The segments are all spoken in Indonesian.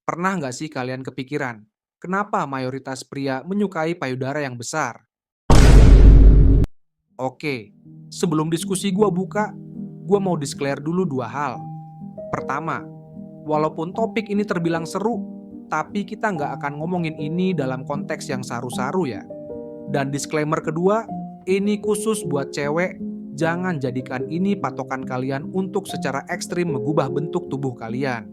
Pernah nggak sih kalian kepikiran, kenapa mayoritas pria menyukai payudara yang besar? Oke, sebelum diskusi gua buka, gua mau declare dulu dua hal. Pertama, walaupun topik ini terbilang seru, tapi kita nggak akan ngomongin ini dalam konteks yang saru-saru ya. Dan disclaimer kedua, ini khusus buat cewek, jangan jadikan ini patokan kalian untuk secara ekstrim mengubah bentuk tubuh kalian.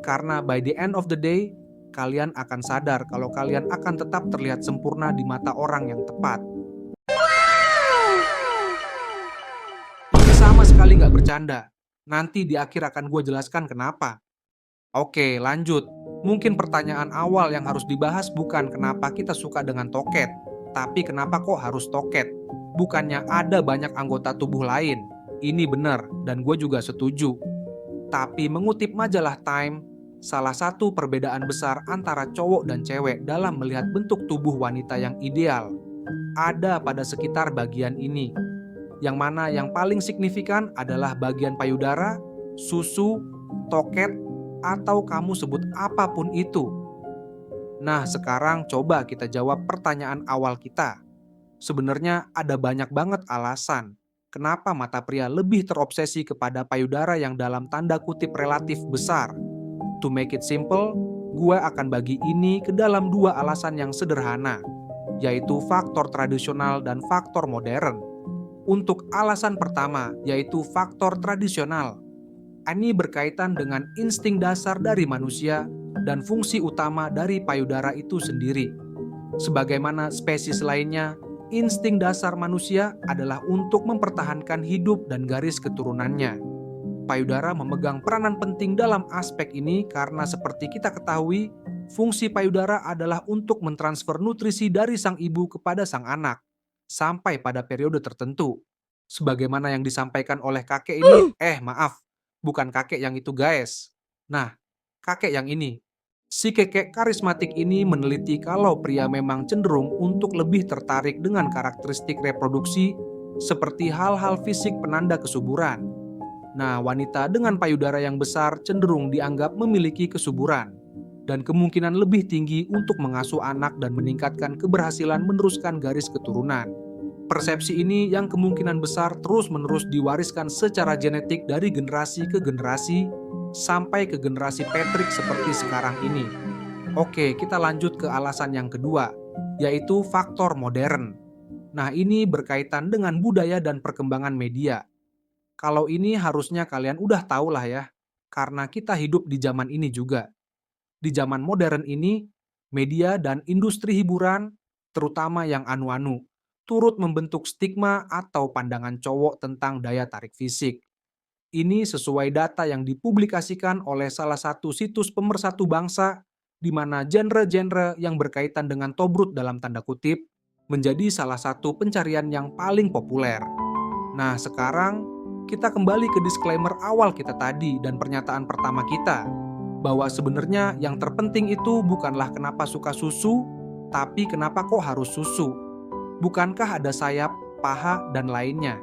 Karena by the end of the day, kalian akan sadar kalau kalian akan tetap terlihat sempurna di mata orang yang tepat. Ini sama sekali nggak bercanda. Nanti di akhir akan gue jelaskan kenapa. Oke, lanjut. Mungkin pertanyaan awal yang harus dibahas bukan kenapa kita suka dengan toket, tapi kenapa kok harus toket? Bukannya ada banyak anggota tubuh lain. Ini benar, dan gue juga setuju. Tapi mengutip majalah Time, salah satu perbedaan besar antara cowok dan cewek dalam melihat bentuk tubuh wanita yang ideal ada pada sekitar bagian ini. Yang mana yang paling signifikan adalah bagian payudara, susu, toket, atau kamu sebut apapun itu. Nah, sekarang coba kita jawab pertanyaan awal kita. Sebenarnya ada banyak banget alasan kenapa mata pria lebih terobsesi kepada payudara yang dalam tanda kutip relatif besar. To make it simple, gue akan bagi ini ke dalam dua alasan yang sederhana, yaitu faktor tradisional dan faktor modern. Untuk alasan pertama, yaitu faktor tradisional. Ini berkaitan dengan insting dasar dari manusia dan fungsi utama dari payudara itu sendiri. Sebagaimana spesies lainnya, insting dasar manusia adalah untuk mempertahankan hidup dan garis keturunannya. Payudara memegang peranan penting dalam aspek ini karena seperti kita ketahui, fungsi payudara adalah untuk mentransfer nutrisi dari sang ibu kepada sang anak, sampai pada periode tertentu. Sebagaimana yang disampaikan oleh kakek ini, maaf, bukan kakek yang itu guys. Nah, kakek yang ini. Si kakek karismatik ini meneliti kalau pria memang cenderung untuk lebih tertarik dengan karakteristik reproduksi seperti hal-hal fisik penanda kesuburan. Nah, wanita dengan payudara yang besar cenderung dianggap memiliki kesuburan dan kemungkinan lebih tinggi untuk mengasuh anak dan meningkatkan keberhasilan meneruskan garis keturunan. Persepsi ini yang kemungkinan besar terus-menerus diwariskan secara genetik dari generasi ke generasi sampai ke generasi Patrick seperti sekarang ini. Oke, kita lanjut ke alasan yang kedua, yaitu faktor modern. Nah, ini berkaitan dengan budaya dan perkembangan media. Kalau ini harusnya kalian udah tahu lah ya, karena kita hidup di zaman ini juga. Di zaman modern ini, media dan industri hiburan, terutama yang anu-anu, turut membentuk stigma atau pandangan cowok tentang daya tarik fisik. Ini sesuai data yang dipublikasikan oleh salah satu situs pemersatu bangsa, di mana genre-genre yang berkaitan dengan tobrut dalam tanda kutip menjadi salah satu pencarian yang paling populer. Nah, sekarang kita kembali ke disclaimer awal kita tadi dan pernyataan pertama kita, bahwa sebenarnya yang terpenting itu bukanlah kenapa suka susu, tapi kenapa kok harus susu. Bukankah ada sayap, paha, dan lainnya?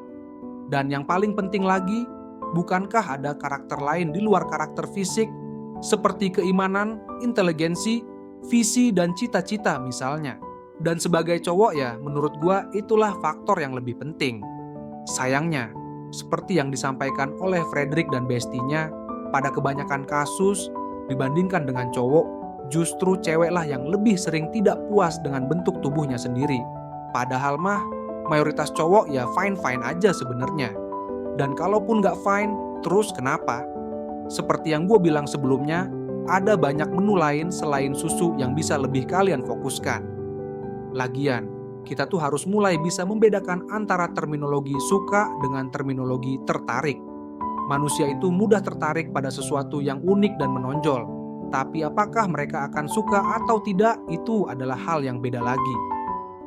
Dan yang paling penting lagi, bukankah ada karakter lain di luar karakter fisik, seperti keimanan, inteligensi, visi, dan cita-cita misalnya? Dan sebagai cowok ya, menurut gua itulah faktor yang lebih penting. Sayangnya, seperti yang disampaikan oleh Frederick dan bestinya, pada kebanyakan kasus, dibandingkan dengan cowok, justru ceweklah yang lebih sering tidak puas dengan bentuk tubuhnya sendiri. Padahal mah, mayoritas cowok ya fine-fine aja sebenarnya. Dan kalaupun nggak fine, terus kenapa? Seperti yang gue bilang sebelumnya, ada banyak menu lain selain susu yang bisa lebih kalian fokuskan. Lagian, kita tuh harus mulai bisa membedakan antara terminologi suka dengan terminologi tertarik. Manusia itu mudah tertarik pada sesuatu yang unik dan menonjol. Tapi apakah mereka akan suka atau tidak, itu adalah hal yang beda lagi.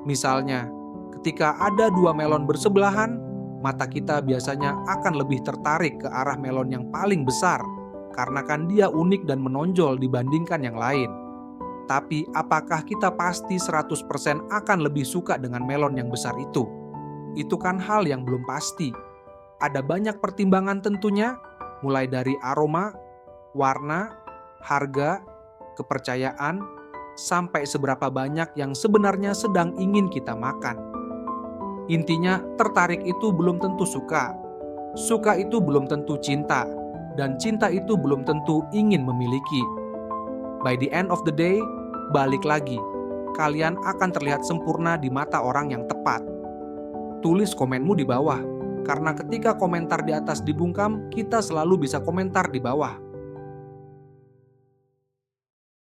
Misalnya, ketika ada dua melon bersebelahan, mata kita biasanya akan lebih tertarik ke arah melon yang paling besar, karena kan dia unik dan menonjol dibandingkan yang lain. Tapi apakah kita pasti 100% akan lebih suka dengan melon yang besar itu? Itu kan hal yang belum pasti. Ada banyak pertimbangan tentunya, mulai dari aroma, warna, harga, kepercayaan, sampai seberapa banyak yang sebenarnya sedang ingin kita makan. Intinya, tertarik itu belum tentu suka itu belum tentu cinta, dan cinta itu belum tentu ingin memiliki. By the end of the day, balik lagi, kalian akan terlihat sempurna di mata orang yang tepat. Tulis komenmu di bawah, karena ketika komentar di atas dibungkam, kita selalu bisa komentar di bawah.